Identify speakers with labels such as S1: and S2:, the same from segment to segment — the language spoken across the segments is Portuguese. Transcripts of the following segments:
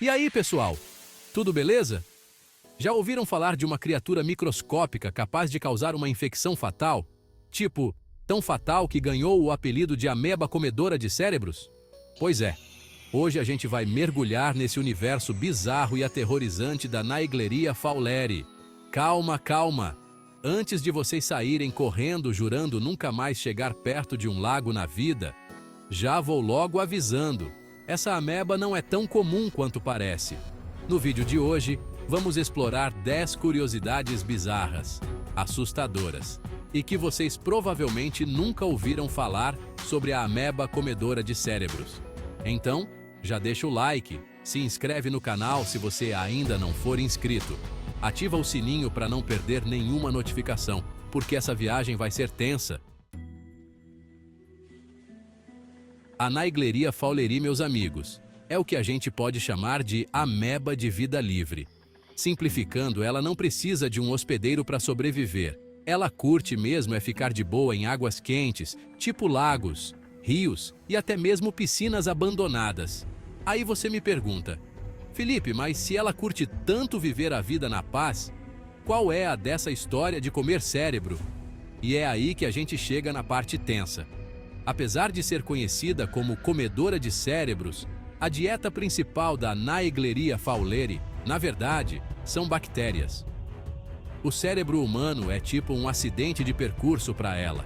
S1: E aí, pessoal? Tudo beleza? Já ouviram falar de uma criatura microscópica capaz de causar uma infecção fatal? Tipo, tão fatal que ganhou o apelido de ameba comedora de cérebros? Pois é, hoje a gente vai mergulhar nesse universo bizarro e aterrorizante da Naegleria fowleri. Calma, calma! Antes de vocês saírem correndo jurando nunca mais chegar perto de um lago na vida, já vou logo avisando. Essa ameba não é tão comum quanto parece. No vídeo de hoje, vamos explorar 10 curiosidades bizarras, assustadoras, e que vocês provavelmente nunca ouviram falar sobre a ameba comedora de cérebros. Então, já deixa o like, se inscreve no canal se você ainda não for inscrito. Ativa o sininho para não perder nenhuma notificação, porque essa viagem vai ser tensa. A Naegleria fowleri, meus amigos, é o que a gente pode chamar de ameba de vida livre. Simplificando, ela não precisa de um hospedeiro para sobreviver. Ela curte mesmo é ficar de boa em águas quentes, tipo lagos, rios e até mesmo piscinas abandonadas. Aí você me pergunta, Felipe, mas se ela curte tanto viver a vida na paz, qual é a dessa história de comer cérebro? E é aí que a gente chega na parte tensa. Apesar de ser conhecida como comedora de cérebros, a dieta principal da Naegleria fowleri, na verdade, são bactérias. O cérebro humano é tipo um acidente de percurso para ela.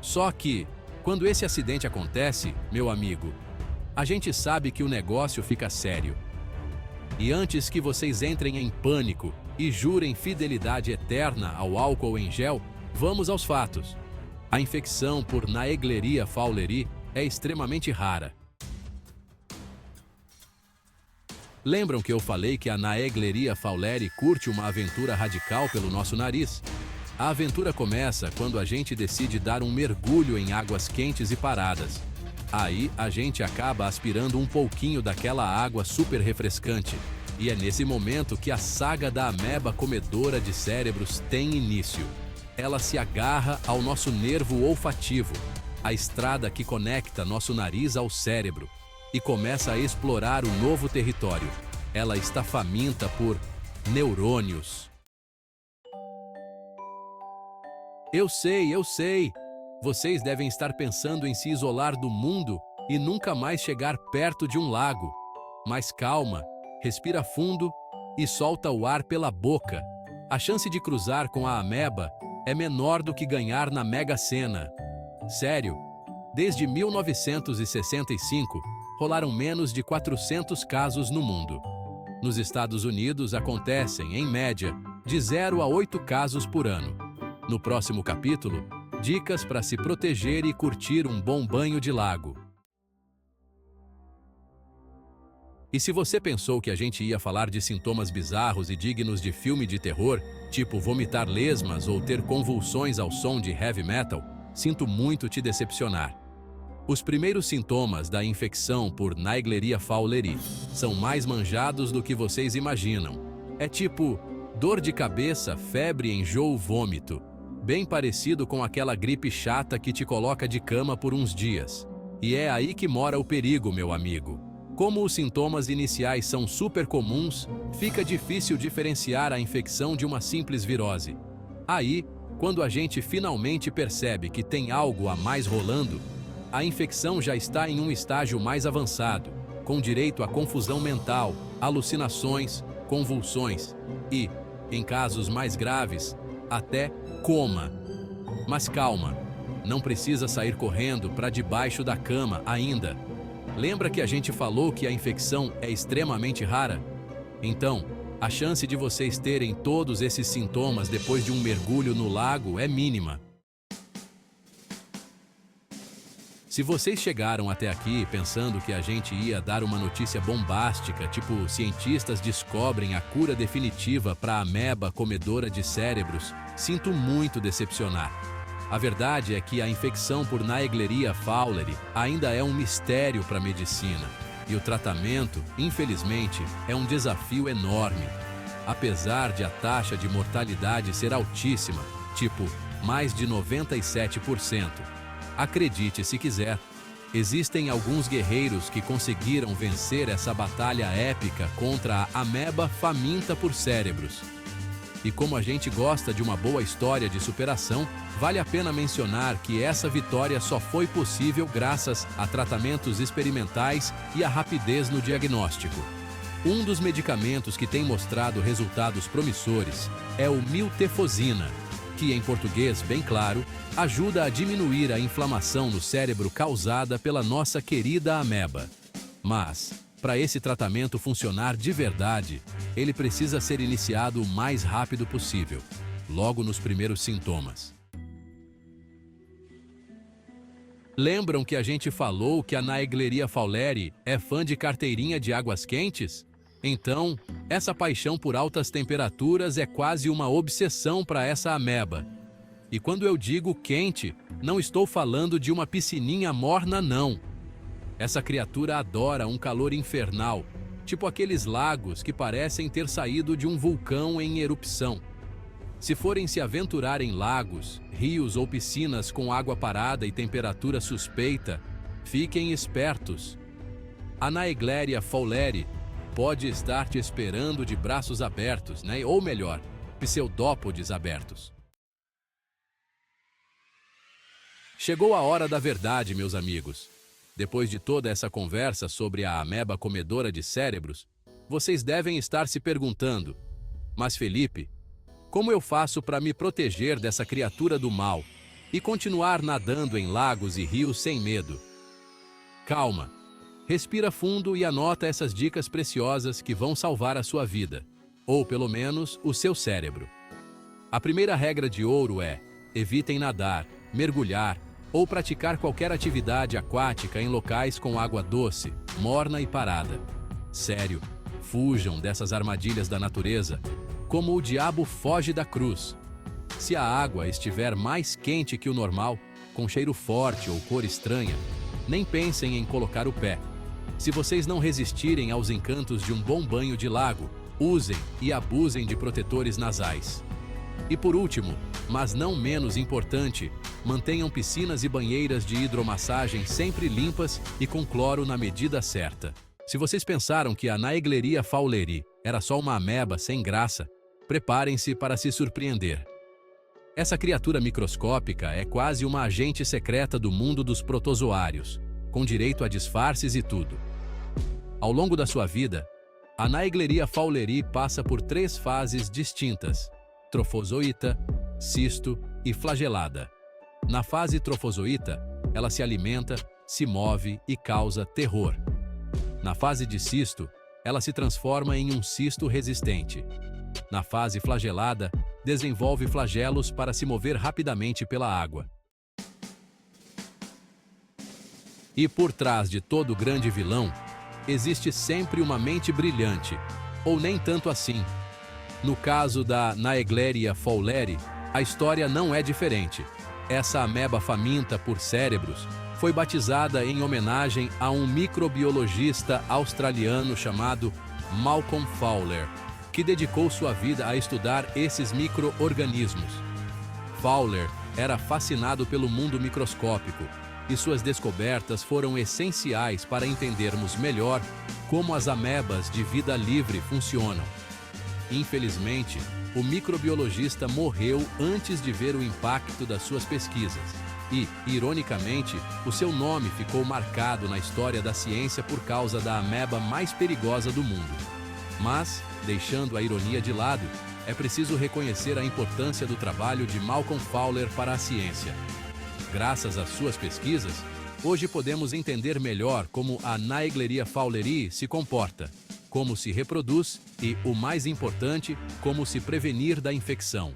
S1: Só que, quando esse acidente acontece, meu amigo, a gente sabe que o negócio fica sério. E antes que vocês entrem em pânico e jurem fidelidade eterna ao álcool em gel, vamos aos fatos. A infecção por Naegleria fowleri é extremamente rara. Lembram que eu falei que a Naegleria fowleri curte uma aventura radical pelo nosso nariz? A aventura começa quando a gente decide dar um mergulho em águas quentes e paradas. Aí a gente acaba aspirando um pouquinho daquela água super refrescante. E é nesse momento que a saga da ameba comedora de cérebros tem início. Ela se agarra ao nosso nervo olfativo, a estrada que conecta nosso nariz ao cérebro, e começa a explorar o novo território. Ela está faminta por neurônios. Eu sei. Vocês devem estar pensando em se isolar do mundo e nunca mais chegar perto de um lago. Mas calma, respira fundo e solta o ar pela boca. A chance de cruzar com a ameba é menor do que ganhar na Mega Sena. Sério, desde 1965, rolaram menos de 400 casos no mundo. Nos Estados Unidos acontecem, em média, de 0 a 8 casos por ano. No próximo capítulo, dicas para se proteger e curtir um bom banho de lago. E se você pensou que a gente ia falar de sintomas bizarros e dignos de filme de terror, tipo vomitar lesmas ou ter convulsões ao som de heavy metal, sinto muito te decepcionar. Os primeiros sintomas da infecção por Naegleria fowleri são mais manjados do que vocês imaginam. É tipo dor de cabeça, febre, enjoo, vômito. Bem parecido com aquela gripe chata que te coloca de cama por uns dias. E é aí que mora o perigo, meu amigo. Como os sintomas iniciais são super comuns, fica difícil diferenciar a infecção de uma simples virose. Aí, quando a gente finalmente percebe que tem algo a mais rolando, a infecção já está em um estágio mais avançado, com direito a confusão mental, alucinações, convulsões e, em casos mais graves, até coma. Mas calma, não precisa sair correndo para debaixo da cama ainda. Lembra que a gente falou que a infecção é extremamente rara? Então, a chance de vocês terem todos esses sintomas depois de um mergulho no lago é mínima. Se vocês chegaram até aqui pensando que a gente ia dar uma notícia bombástica, tipo cientistas descobrem a cura definitiva para a ameba comedora de cérebros, sinto muito decepcionar. A verdade é que a infecção por Naegleria fowleri ainda é um mistério para a medicina. E o tratamento, infelizmente, é um desafio enorme. Apesar de a taxa de mortalidade ser altíssima, tipo mais de 97%. Acredite se quiser, Existem alguns guerreiros que conseguiram vencer essa batalha épica contra a ameba faminta por cérebros. E como a gente gosta de uma boa história de superação, vale a pena mencionar que essa vitória só foi possível graças a tratamentos experimentais e à rapidez no diagnóstico. Um dos medicamentos que tem mostrado resultados promissores é o miltefosina, que em português bem claro, ajuda a diminuir a inflamação no cérebro causada pela nossa querida ameba. Mas, para esse tratamento funcionar de verdade, ele precisa ser iniciado o mais rápido possível, logo nos primeiros sintomas. Lembram que a gente falou que a Naegleria fowleri é fã de carteirinha de águas quentes? Então, essa paixão por altas temperaturas é quase uma obsessão para essa ameba. E quando eu digo quente, não estou falando de uma piscininha morna, não. Essa criatura adora um calor infernal, tipo aqueles lagos que parecem ter saído de um vulcão em erupção. Se forem se aventurar em lagos, rios ou piscinas com água parada e temperatura suspeita, fiquem espertos. A Naegleria fowleri pode estar te esperando de braços abertos, né? Ou melhor, pseudópodes abertos. Chegou a hora da verdade, meus amigos. Depois de toda essa conversa sobre a ameba comedora de cérebros, vocês devem estar se perguntando: mas Felipe, como eu faço para me proteger dessa criatura do mal e continuar nadando em lagos e rios sem medo? Calma, respira fundo e anota essas dicas preciosas que vão salvar a sua vida, ou pelo menos o seu cérebro. A primeira regra de ouro é: evitem nadar, mergulhar ou praticar qualquer atividade aquática em locais com água doce, morna e parada. Sério, fujam dessas armadilhas da natureza, como o diabo foge da cruz. Se a água estiver mais quente que o normal, com cheiro forte ou cor estranha, nem pensem em colocar o pé. Se vocês não resistirem aos encantos de um bom banho de lago, usem e abusem de protetores nasais. E por último, mas não menos importante, mantenham piscinas e banheiras de hidromassagem sempre limpas e com cloro na medida certa. Se vocês pensaram que a Naegleria fowleri era só uma ameba sem graça, preparem-se para se surpreender. Essa criatura microscópica é quase uma agente secreta do mundo dos protozoários, com direito a disfarces e tudo. Ao longo da sua vida, a Naegleria fowleri passa por 3 fases distintas: trofozoíta, cisto e flagelada. Na fase trofozoíta, ela se alimenta, se move e causa terror. Na fase de cisto, ela se transforma em um cisto resistente. Na fase flagelada, desenvolve flagelos para se mover rapidamente pela água. E por trás de todo grande vilão, existe sempre uma mente brilhante, ou nem tanto assim. No caso da Naegleria fowleri, a história não é diferente. Essa ameba faminta por cérebros foi batizada em homenagem a um microbiologista australiano chamado Malcolm Fowler, que dedicou sua vida a estudar esses micro-organismos. Fowler era fascinado pelo mundo microscópico e suas descobertas foram essenciais para entendermos melhor como as amebas de vida livre funcionam. Infelizmente, o microbiologista morreu antes de ver o impacto das suas pesquisas e, ironicamente, o seu nome ficou marcado na história da ciência por causa da ameba mais perigosa do mundo. Mas, deixando a ironia de lado, é preciso reconhecer a importância do trabalho de Malcolm Fowler para a ciência. Graças às suas pesquisas, hoje podemos entender melhor como a Naegleria fowleri se comporta, como se reproduz e, o mais importante, como se prevenir da infecção.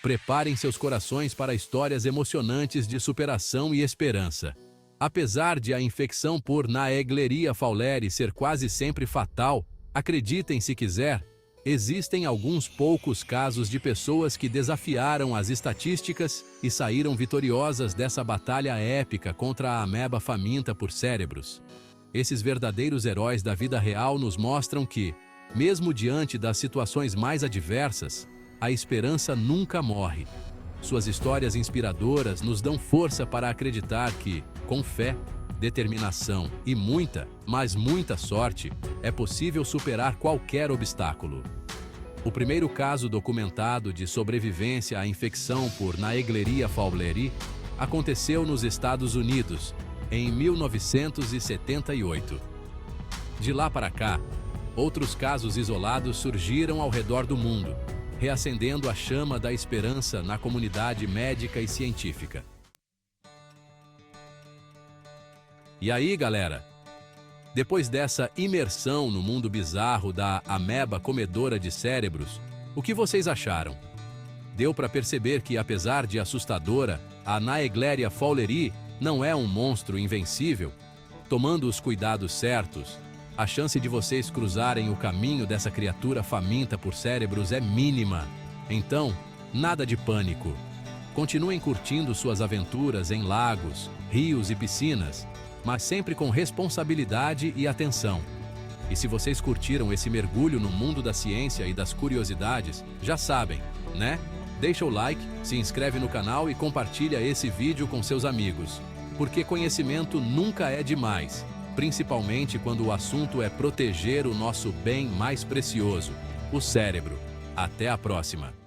S1: Preparem seus corações para histórias emocionantes de superação e esperança. Apesar de a infecção por Naegleria fowleri ser quase sempre fatal, acreditem se quiser, existem alguns poucos casos de pessoas que desafiaram as estatísticas e saíram vitoriosas dessa batalha épica contra a ameba faminta por cérebros. Esses verdadeiros heróis da vida real nos mostram que, mesmo diante das situações mais adversas, a esperança nunca morre. Suas histórias inspiradoras nos dão força para acreditar que, com fé, determinação e muita, mas muita sorte, é possível superar qualquer obstáculo. O primeiro caso documentado de sobrevivência à infecção por Naegleria fowleri aconteceu nos Estados Unidos, em 1978. De lá para cá, outros casos isolados surgiram ao redor do mundo, reacendendo a chama da esperança na comunidade médica e científica. E aí, galera? Depois dessa imersão no mundo bizarro da ameba comedora de cérebros, o que vocês acharam? Deu para perceber que, apesar de assustadora, a Naegleria fowleri não é um monstro invencível? Tomando os cuidados certos, a chance de vocês cruzarem o caminho dessa criatura faminta por cérebros é mínima. Então, nada de pânico. Continuem curtindo suas aventuras em lagos, rios e piscinas, mas sempre com responsabilidade e atenção. E se vocês curtiram esse mergulho no mundo da ciência e das curiosidades, já sabem, né? Deixa o like, se inscreve no canal e compartilha esse vídeo com seus amigos. Porque conhecimento nunca é demais, principalmente quando o assunto é proteger o nosso bem mais precioso, o cérebro. Até a próxima!